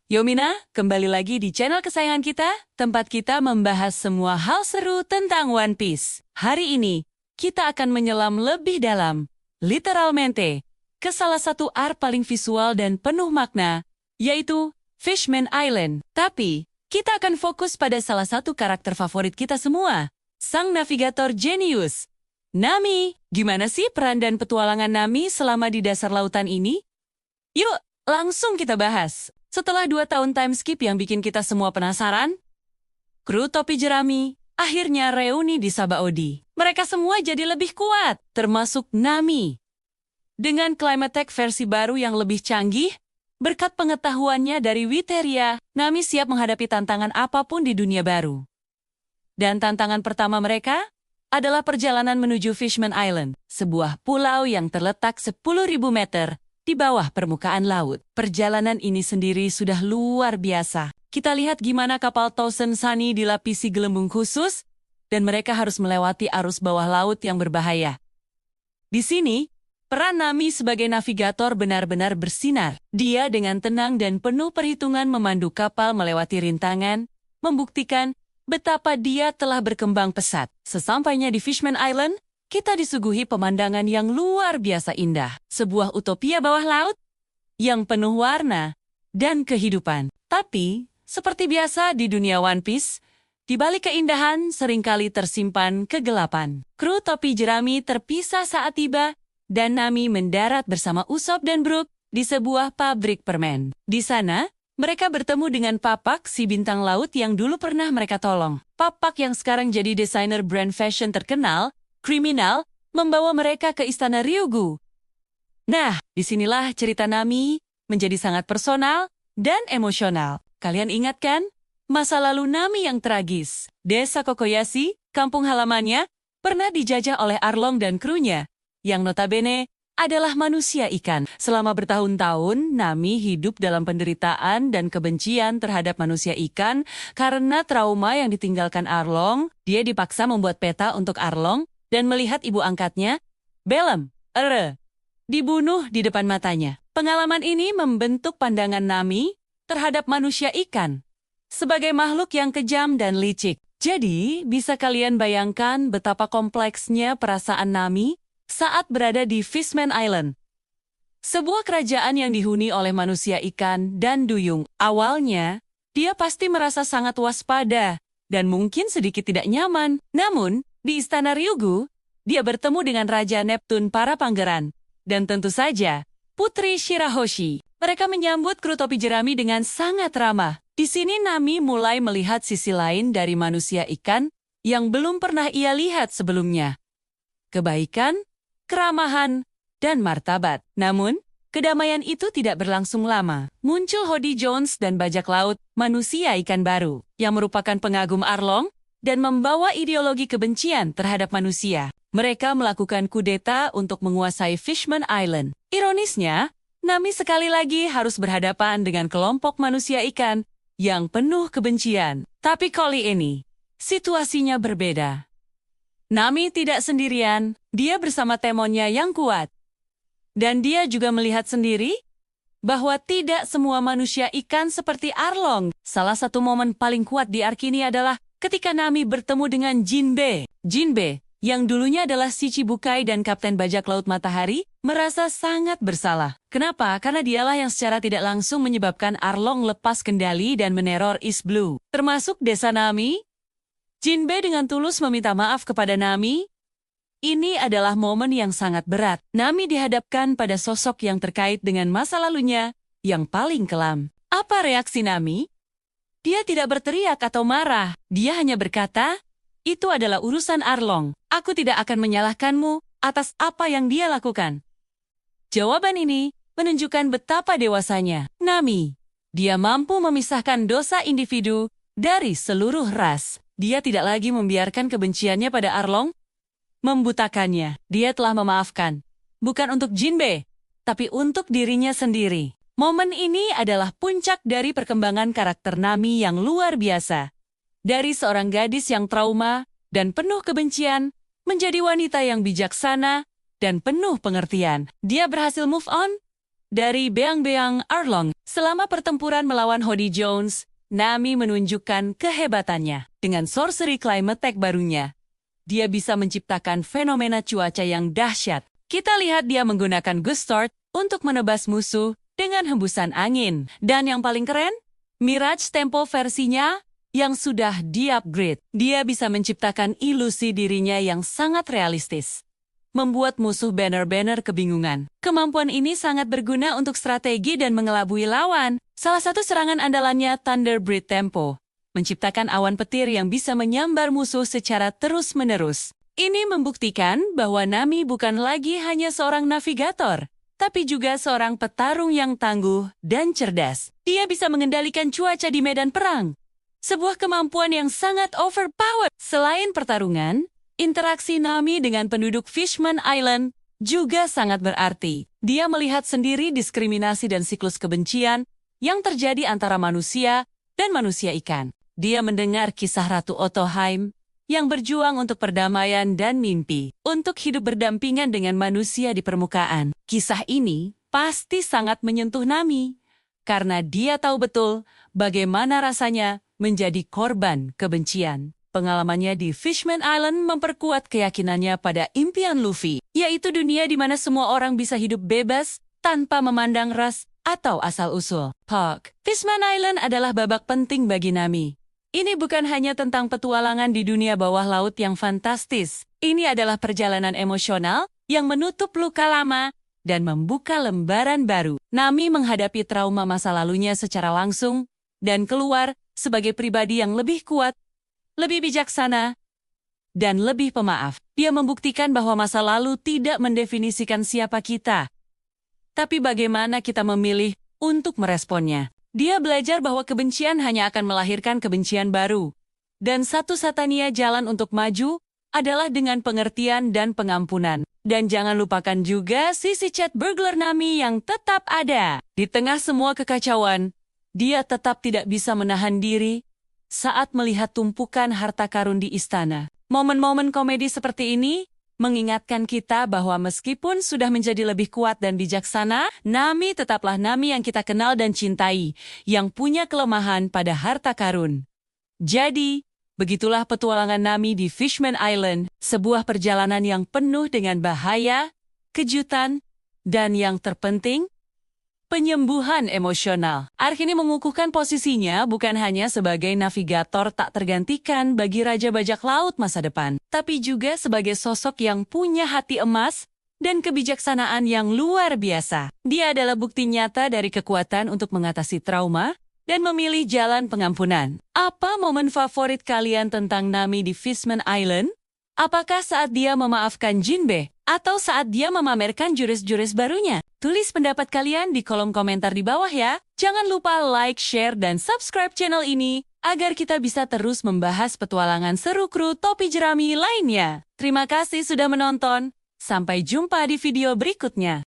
Yo Mina, kembali lagi di channel kesayangan kita, tempat kita membahas semua hal seru tentang One Piece. Hari ini, kita akan menyelam lebih dalam, literalmente, ke salah satu arc paling visual dan penuh makna, yaitu Fishman Island. Tapi, kita akan fokus pada salah satu karakter favorit kita semua, sang navigator jenius, Nami. Gimana sih peran dan petualangan Nami selama di dasar lautan ini? Yuk, langsung kita bahas. Setelah 2 tahun time skip yang bikin kita semua penasaran, kru topi jerami akhirnya reuni di Sabaody. Mereka semua jadi lebih kuat, termasuk Nami. Dengan Climatech versi baru yang lebih canggih, berkat pengetahuannya dari Witeria, Nami siap menghadapi tantangan apapun di dunia baru. Dan tantangan pertama mereka adalah perjalanan menuju Fishman Island, sebuah pulau yang terletak 10.000 meter di bawah permukaan laut. Perjalanan ini sendiri sudah luar biasa. Kita lihat gimana kapal Thousand Sunny dilapisi gelembung khusus, dan mereka harus melewati arus bawah laut yang berbahaya. Di sini, peran Nami sebagai navigator benar-benar bersinar. Dia dengan tenang dan penuh perhitungan memandu kapal melewati rintangan, membuktikan betapa dia telah berkembang pesat. Sesampainya di Fishman Island, kita disuguhi pemandangan yang luar biasa indah. Sebuah utopia bawah laut yang penuh warna dan kehidupan. Tapi, seperti biasa di dunia One Piece, di balik keindahan seringkali tersimpan kegelapan. Kru topi jerami terpisah saat tiba, dan Nami mendarat bersama Usopp dan Brook di sebuah pabrik permen. Di sana, mereka bertemu dengan Papak, si bintang laut yang dulu pernah mereka tolong. Papak yang sekarang jadi desainer brand fashion terkenal, kriminal, membawa mereka ke istana Ryugu. Nah, disinilah cerita Nami menjadi sangat personal dan emosional. Kalian ingat kan? Masa lalu Nami yang tragis. Desa Kokoyashi, kampung halamannya, pernah dijajah oleh Arlong dan krunya, yang notabene adalah manusia ikan. Selama bertahun-tahun, Nami hidup dalam penderitaan dan kebencian terhadap manusia ikan karena trauma yang ditinggalkan Arlong. Dia dipaksa membuat peta untuk Arlong, dan melihat ibu angkatnya, Bellum, dibunuh di depan matanya. Pengalaman ini membentuk pandangan Nami terhadap manusia ikan sebagai makhluk yang kejam dan licik. Jadi, bisa kalian bayangkan betapa kompleksnya perasaan Nami saat berada di Fishman Island, sebuah kerajaan yang dihuni oleh manusia ikan dan duyung. Awalnya, dia pasti merasa sangat waspada dan mungkin sedikit tidak nyaman. Namun, di istana Ryugu, dia bertemu dengan Raja Neptune para pangeran, dan tentu saja, Putri Shirahoshi. Mereka menyambut kru topi jerami dengan sangat ramah. Di sini Nami mulai melihat sisi lain dari manusia ikan yang belum pernah ia lihat sebelumnya. Kebaikan, keramahan, dan martabat. Namun, kedamaian itu tidak berlangsung lama. Muncul Hody Jones dan bajak laut, manusia ikan baru, yang merupakan pengagum Arlong, dan membawa ideologi kebencian terhadap manusia. Mereka melakukan kudeta untuk menguasai Fishman Island. Ironisnya, Nami sekali lagi harus berhadapan dengan kelompok manusia ikan yang penuh kebencian. Tapi kali ini, situasinya berbeda. Nami tidak sendirian, dia bersama temonnya yang kuat. Dan dia juga melihat sendiri bahwa tidak semua manusia ikan seperti Arlong. Salah satu momen paling kuat di arc ini adalah ketika Nami bertemu dengan Jinbe. Jinbe, yang dulunya adalah si Chibukai dan Kapten Bajak Laut Matahari, merasa sangat bersalah. Kenapa? Karena dialah yang secara tidak langsung menyebabkan Arlong lepas kendali dan meneror East Blue, termasuk desa Nami. Jinbe dengan tulus meminta maaf kepada Nami. Ini adalah momen yang sangat berat. Nami dihadapkan pada sosok yang terkait dengan masa lalunya yang paling kelam. Apa reaksi Nami? Dia tidak berteriak atau marah. Dia hanya berkata, "Itu adalah urusan Arlong. Aku tidak akan menyalahkanmu atas apa yang dia lakukan." Jawaban ini menunjukkan betapa dewasanya Nami. Dia mampu memisahkan dosa individu dari seluruh ras. Dia tidak lagi membiarkan kebenciannya pada Arlong membutakannya. Dia telah memaafkan, bukan untuk Jinbe, tapi untuk dirinya sendiri. Momen ini adalah puncak dari perkembangan karakter Nami yang luar biasa. Dari seorang gadis yang trauma dan penuh kebencian, menjadi wanita yang bijaksana dan penuh pengertian. Dia berhasil move on Dari Beang-Beang Arlong, selama pertempuran melawan Hody Jones, Nami menunjukkan kehebatannya. Dengan sorcery climate tech barunya, dia bisa menciptakan fenomena cuaca yang dahsyat. Kita lihat dia menggunakan Gust Start untuk menebas musuh dengan hembusan angin. Dan yang paling keren, Mirage Tempo versinya yang sudah di-upgrade. Dia bisa menciptakan ilusi dirinya yang sangat realistis, membuat musuh benar-benar kebingungan. Kemampuan ini sangat berguna untuk strategi dan mengelabui lawan. Salah satu serangan andalannya Thunderbreed Tempo, menciptakan awan petir yang bisa menyambar musuh secara terus-menerus. Ini membuktikan bahwa Nami bukan lagi hanya seorang navigator, tapi juga seorang petarung yang tangguh dan cerdas. Dia bisa mengendalikan cuaca di medan perang, sebuah kemampuan yang sangat overpowered. Selain pertarungan, interaksi Nami dengan penduduk Fishman Island juga sangat berarti. Dia melihat sendiri diskriminasi dan siklus kebencian yang terjadi antara manusia dan manusia ikan. Dia mendengar kisah Ratu Otoheim yang berjuang untuk perdamaian dan mimpi untuk hidup berdampingan dengan manusia di permukaan. Kisah ini pasti sangat menyentuh Nami, karena dia tahu betul bagaimana rasanya menjadi korban kebencian. Pengalamannya di Fishman Island memperkuat keyakinannya pada impian Luffy, yaitu dunia di mana semua orang bisa hidup bebas tanpa memandang ras atau asal-usul. Fishman Island adalah babak penting bagi Nami. Ini bukan hanya tentang petualangan di dunia bawah laut yang fantastis. Ini adalah perjalanan emosional yang menutup luka lama dan membuka lembaran baru. Nami menghadapi trauma masa lalunya secara langsung dan keluar sebagai pribadi yang lebih kuat, lebih bijaksana, dan lebih pemaaf. Dia membuktikan bahwa masa lalu tidak mendefinisikan siapa kita, tapi bagaimana kita memilih untuk meresponnya. Dia belajar bahwa kebencian hanya akan melahirkan kebencian baru, dan satu-satunya jalan untuk maju adalah dengan pengertian dan pengampunan. Dan jangan lupakan juga sisi chat burglar Nami yang tetap ada. Di tengah semua kekacauan, dia tetap tidak bisa menahan diri saat melihat tumpukan harta karun di istana. Momen-momen komedi seperti ini mengingatkan kita bahwa meskipun sudah menjadi lebih kuat dan bijaksana, Nami tetaplah Nami yang kita kenal dan cintai, yang punya kelemahan pada harta karun. Jadi, begitulah petualangan Nami di Fishman Island, sebuah perjalanan yang penuh dengan bahaya, kejutan, dan yang terpenting, penyembuhan emosional. Ark ini mengukuhkan posisinya bukan hanya sebagai navigator tak tergantikan bagi Raja Bajak Laut masa depan, tapi juga sebagai sosok yang punya hati emas dan kebijaksanaan yang luar biasa. Dia adalah bukti nyata dari kekuatan untuk mengatasi trauma dan memilih jalan pengampunan. Apa momen favorit kalian tentang Nami di Fishman Island? Apakah saat dia memaafkan Jinbe? Atau saat dia memamerkan jurus-jurus barunya? Tulis pendapat kalian di kolom komentar di bawah ya. Jangan lupa like, share, dan subscribe channel ini agar kita bisa terus membahas petualangan seru kru topi jerami lainnya. Terima kasih sudah menonton. Sampai jumpa di video berikutnya.